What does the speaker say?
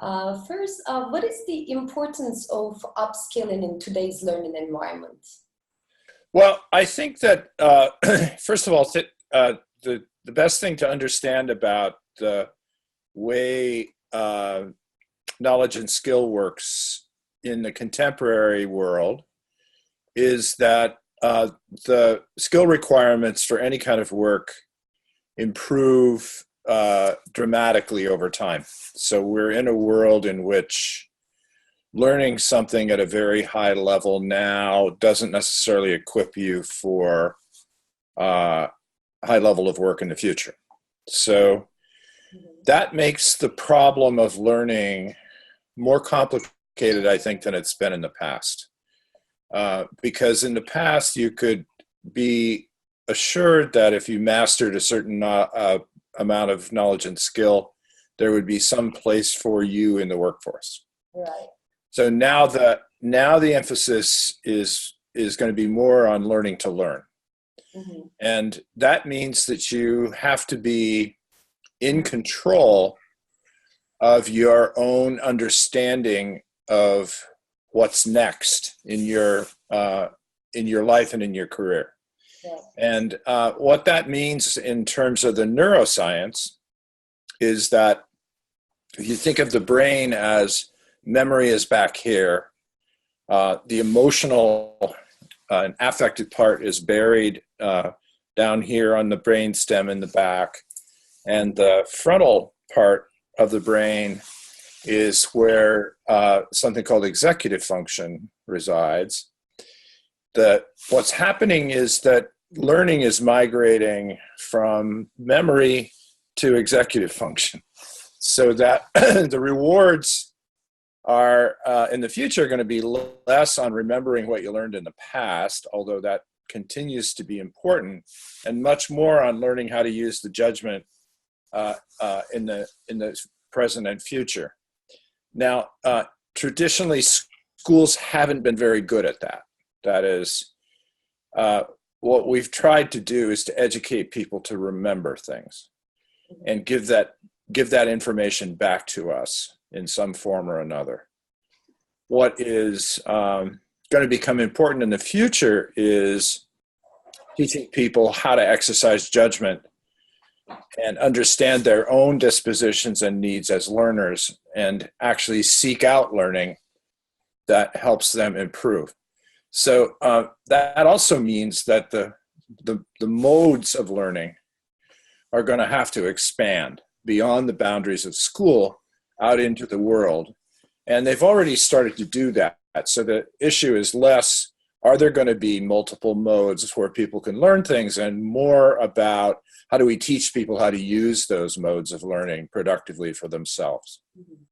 First, what is the importance of upskilling in today's learning environment? Well, I think that first of all, the best thing to understand about the way knowledge and skill works in the contemporary world is that the skill requirements for any kind of work improve dramatically over time. So we're in a world in which learning something at a very high level now doesn't necessarily equip you for a high level of work in the future. So that makes the problem of learning more complicated, I think, than it's been in the past. Because in the past, you could be assured that if you mastered a certain amount of knowledge and skill, there would be some place for you in the workforce. Right. So now the emphasis is going to be more on learning to learn. Mm-hmm. And that means that you have to be in control of your own understanding of what's next in your life and in your career. Yeah. And what that means in terms of the neuroscience is that if you think of the brain as memory is back here, the emotional and affective part is buried down here on the brain stem in the back, and the frontal part of the brain is where something called executive function resides. What's happening is that learning is migrating from memory to executive function, so that the rewards are in the future going to be less on remembering what you learned in the past, although that continues to be important, and much more on learning how to use the judgment in the present and future. Now, traditionally, schools haven't been very good at that. That is, what we've tried to do is to educate people to remember things and give that information back to us in some form or another. What is going to become important in the future is teaching people how to exercise judgment and understand their own dispositions and needs as learners, and actually seek out learning that helps them improve. So that also means that the modes of learning are going to have to expand beyond the boundaries of school out into the world. And they've already started to do that. So the issue is less, are there going to be multiple modes where people can learn things, and more about how do we teach people how to use those modes of learning productively for themselves. Mm-hmm.